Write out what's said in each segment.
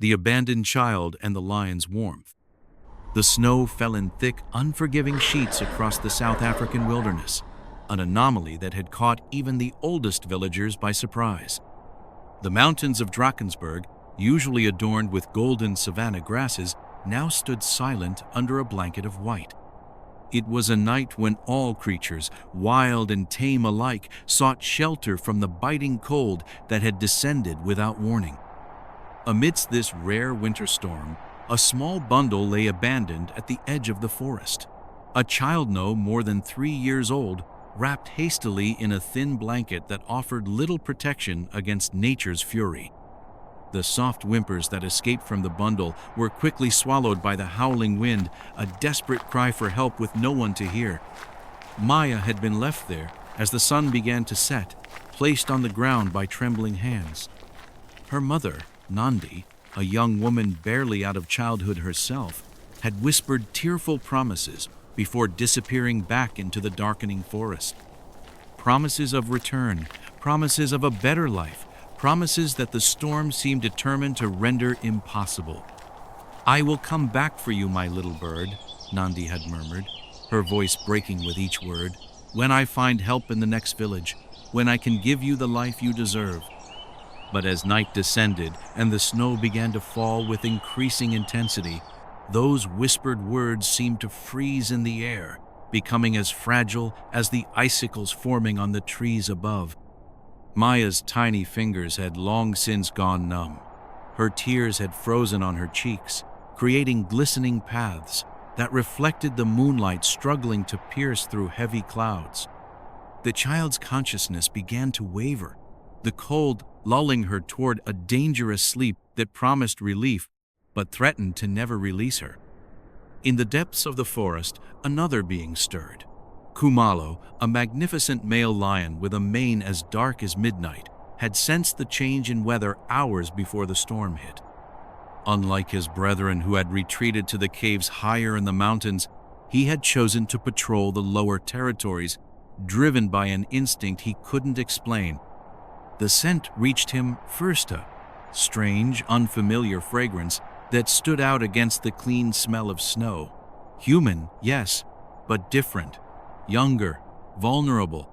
the abandoned child, and the lion's warmth. The snow fell in thick, unforgiving sheets across the South African wilderness, an anomaly that had caught even the oldest villagers by surprise. The mountains of Drakensberg, usually adorned with golden savanna grasses, now stood silent under a blanket of white. It was a night when all creatures, wild and tame alike, sought shelter from the biting cold that had descended without warning. Amidst this rare winter storm, a small bundle lay abandoned at the edge of the forest. A child no more than 3 years old, wrapped hastily in a thin blanket that offered little protection against nature's fury. The soft whimpers that escaped from the bundle were quickly swallowed by the howling wind, a desperate cry for help with no one to hear. Maya had been left there as the sun began to set, placed on the ground by trembling hands. Her mother, Nandi, a young woman barely out of childhood herself, had whispered tearful promises before disappearing back into the darkening forest. Promises of return, promises of a better life, promises that the storm seemed determined to render impossible. "I will come back for you, my little bird," Nandi had murmured, her voice breaking with each word, "when I find help in the next village, when I can give you the life you deserve." But as night descended and the snow began to fall with increasing intensity, those whispered words seemed to freeze in the air, becoming as fragile as the icicles forming on the trees above. Maya's tiny fingers had long since gone numb. Her tears had frozen on her cheeks, creating glistening paths that reflected the moonlight struggling to pierce through heavy clouds. The child's consciousness began to waver, the cold lulling her toward a dangerous sleep that promised relief but threatened to never release her. In the depths of the forest, another being stirred. Khumalo, a magnificent male lion with a mane as dark as midnight, had sensed the change in weather hours before the storm hit. Unlike his brethren who had retreated to the caves higher in the mountains, he had chosen to patrol the lower territories, driven by an instinct he couldn't explain. The scent reached him first, a strange, unfamiliar fragrance that stood out against the clean smell of snow. Human, yes, but different, younger, vulnerable.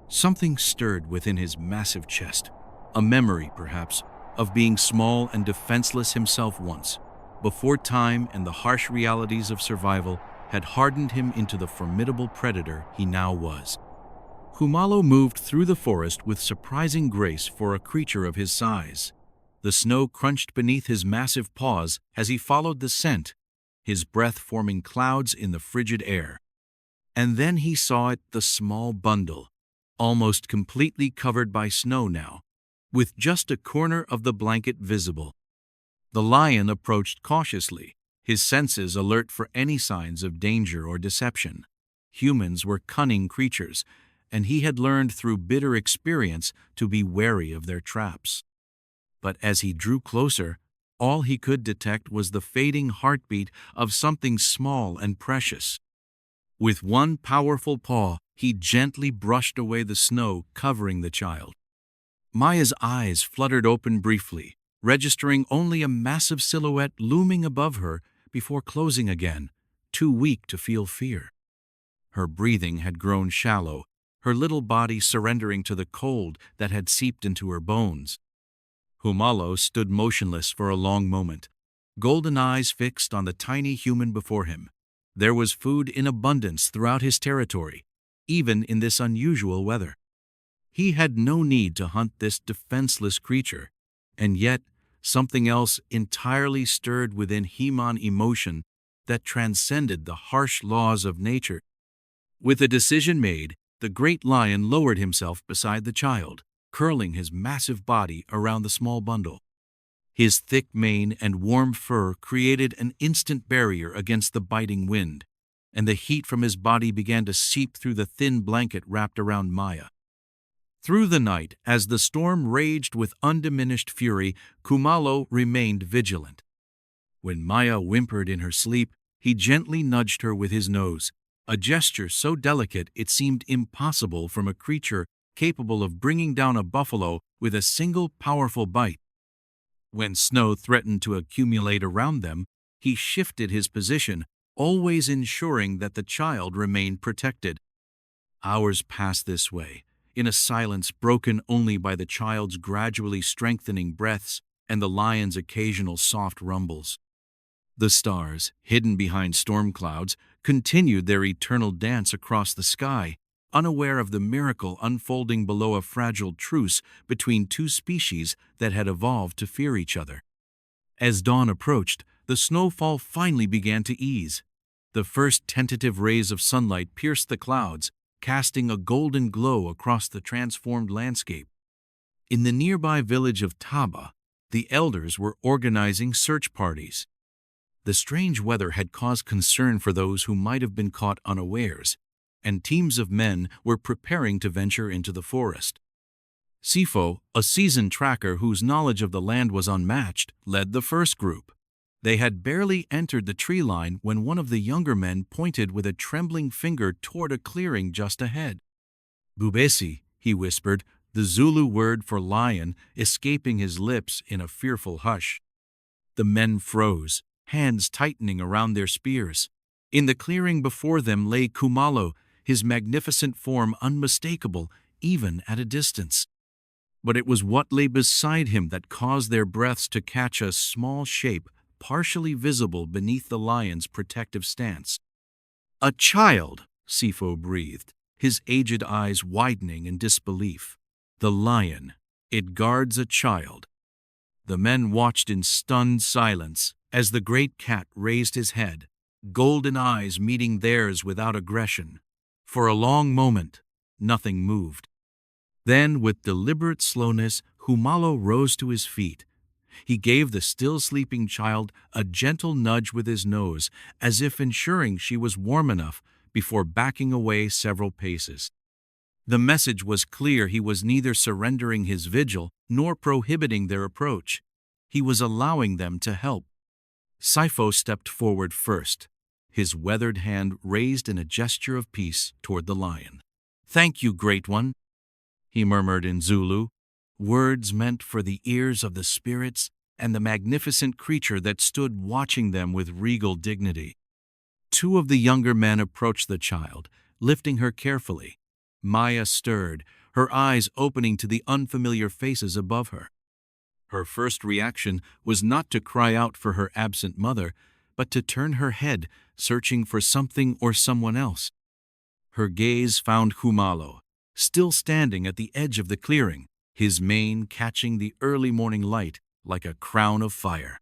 Something stirred within his massive chest, a memory, perhaps, of being small and defenseless himself once, before time and the harsh realities of survival had hardened him into the formidable predator he now was. Khumalo moved through the forest with surprising grace for a creature of his size. The snow crunched beneath his massive paws as he followed the scent, his breath forming clouds in the frigid air. And then he saw it, the small bundle, almost completely covered by snow now, with just a corner of the blanket visible. The lion approached cautiously, his senses alert for any signs of danger or deception. Humans were cunning creatures, and he had learned through bitter experience to be wary of their traps. But as he drew closer, all he could detect was the fading heartbeat of something small and precious. With one powerful paw, he gently brushed away the snow covering the child. Maya's eyes fluttered open briefly, registering only a massive silhouette looming above her before closing again, too weak to feel fear. Her breathing had grown shallow, her little body surrendering to the cold that had seeped into her bones. Khumalo stood motionless for a long moment, golden eyes fixed on the tiny human before him. There was food in abundance throughout his territory, even in this unusual weather. He had no need to hunt this defenseless creature, and yet something else entirely stirred within Heman emotion that transcended the harsh laws of nature. With a decision made, the great lion lowered himself beside the child, curling his massive body around the small bundle. His thick mane and warm fur created an instant barrier against the biting wind, and the heat from his body began to seep through the thin blanket wrapped around Maya. Through the night, as the storm raged with undiminished fury, Khumalo remained vigilant. When Maya whimpered in her sleep, he gently nudged her with his nose, a gesture so delicate it seemed impossible from a creature capable of bringing down a buffalo with a single powerful bite. When snow threatened to accumulate around them, he shifted his position, always ensuring that the child remained protected. Hours passed this way, in a silence broken only by the child's gradually strengthening breaths and the lion's occasional soft rumbles. The stars, hidden behind storm clouds, continued their eternal dance across the sky, unaware of the miracle unfolding below a fragile truce between two species that had evolved to fear each other. As dawn approached, the snowfall finally began to ease. The first tentative rays of sunlight pierced the clouds, casting a golden glow across the transformed landscape. In the nearby village of Taba, the elders were organizing search parties. The strange weather had caused concern for those who might have been caught unawares, and teams of men were preparing to venture into the forest. Sifo, a seasoned tracker whose knowledge of the land was unmatched, led the first group. They had barely entered the tree line when one of the younger men pointed with a trembling finger toward a clearing just ahead. "Bubesi," he whispered, the Zulu word for lion escaping his lips in a fearful hush. The men froze, hands tightening around their spears. In the clearing before them lay Khumalo, his magnificent form unmistakable, even at a distance. But it was what lay beside him that caused their breaths to catch a small shape, partially visible beneath the lion's protective stance. "A child," Sifo breathed, his aged eyes widening in disbelief. "The lion. It guards a child." The men watched in stunned silence as the great cat raised his head, golden eyes meeting theirs without aggression. For a long moment, nothing moved. Then, with deliberate slowness, Khumalo rose to his feet. He gave the still sleeping child a gentle nudge with his nose, as if ensuring she was warm enough, before backing away several paces. The message was clear: he was neither surrendering his vigil nor prohibiting their approach. He was allowing them to help. Sifo stepped forward first, his weathered hand raised in a gesture of peace toward the lion. "Thank you, Great One," he murmured in Zulu, words meant for the ears of the spirits and the magnificent creature that stood watching them with regal dignity. Two of the younger men approached the child, lifting her carefully. Maya stirred, her eyes opening to the unfamiliar faces above her. Her first reaction was not to cry out for her absent mother, but to turn her head, searching for something or someone else. Her gaze found Khumalo, still standing at the edge of the clearing, his mane catching the early morning light like a crown of fire.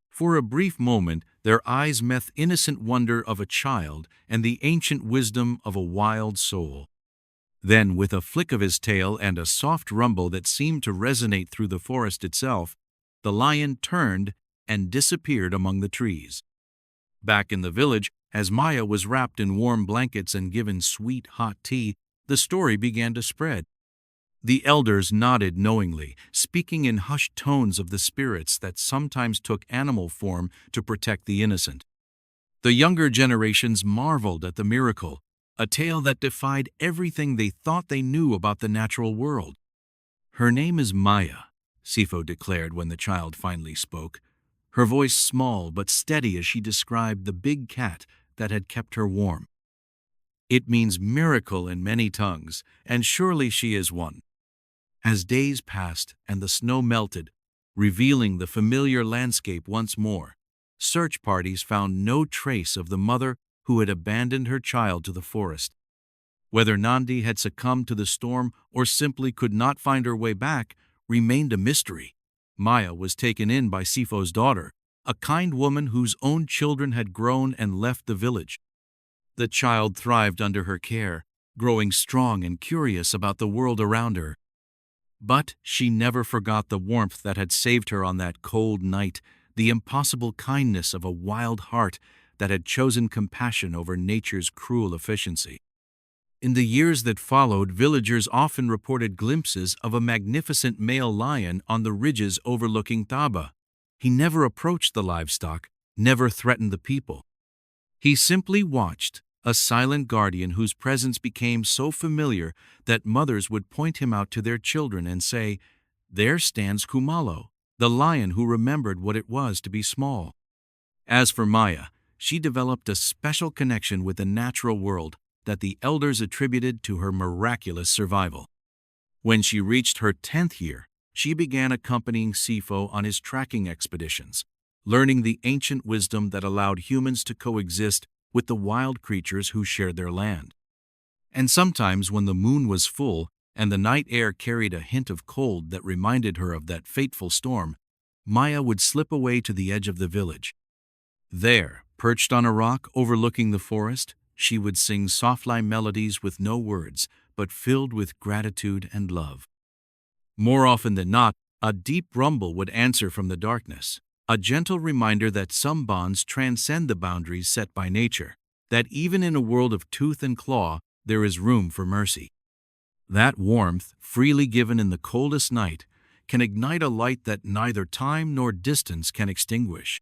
For a brief moment, their eyes met the innocent wonder of a child and the ancient wisdom of a wild soul. Then, with a flick of his tail and a soft rumble that seemed to resonate through the forest itself, the lion turned and disappeared among the trees. Back in the village, as Maya was wrapped in warm blankets and given sweet, hot tea, the story began to spread. The elders nodded knowingly, speaking in hushed tones of the spirits that sometimes took animal form to protect the innocent. The younger generations marveled at the miracle, a tale that defied everything they thought they knew about the natural world. "Her name is Maya," Sifo declared when the child finally spoke, her voice small but steady as she described the big cat that had kept her warm. "It means miracle in many tongues, and surely she is one." As days passed and the snow melted, revealing the familiar landscape once more, search parties found no trace of the mother who had abandoned her child to the forest. Whether Nandi had succumbed to the storm or simply could not find her way back remained a mystery. Maya was taken in by Sifo's daughter, a kind woman whose own children had grown and left the village. The child thrived under her care, growing strong and curious about the world around her. But she never forgot the warmth that had saved her on that cold night, the impossible kindness of a wild heart that had chosen compassion over nature's cruel efficiency. In the years that followed, villagers often reported glimpses of a magnificent male lion on the ridges overlooking Taba. He never approached the livestock, never threatened the people. He simply watched, a silent guardian whose presence became so familiar that mothers would point him out to their children and say, "There stands Khumalo, the lion who remembered what it was to be small. As for Maya, she developed a special connection with the natural world that the elders attributed to her miraculous survival. When she reached her 10th year, she began accompanying Sifo on his tracking expeditions, learning the ancient wisdom that allowed humans to coexist with the wild creatures who shared their land. And sometimes when the moon was full and the night air carried a hint of cold that reminded her of that fateful storm, Maya would slip away to the edge of the village. There, perched on a rock overlooking the forest, she would sing soft-line melodies with no words, but filled with gratitude and love. More often than not, a deep rumble would answer from the darkness, a gentle reminder that some bonds transcend the boundaries set by nature, that even in a world of tooth and claw, there is room for mercy. That warmth, freely given in the coldest night, can ignite a light that neither time nor distance can extinguish.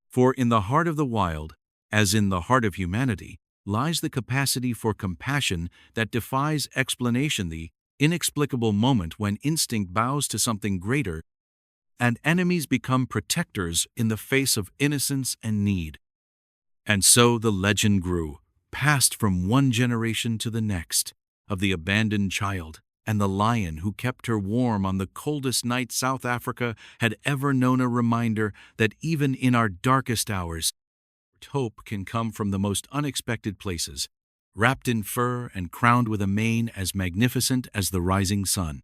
For in the heart of the wild, as in the heart of humanity, lies the capacity for compassion that defies explanation, the inexplicable moment when instinct bows to something greater and enemies become protectors in the face of innocence and need. And so the legend grew, passed from one generation to the next, of the abandoned child and the lion who kept her warm on the coldest night South Africa had ever known, a reminder that even in our darkest hours, hope can come from the most unexpected places, wrapped in fur and crowned with a mane as magnificent as the rising sun.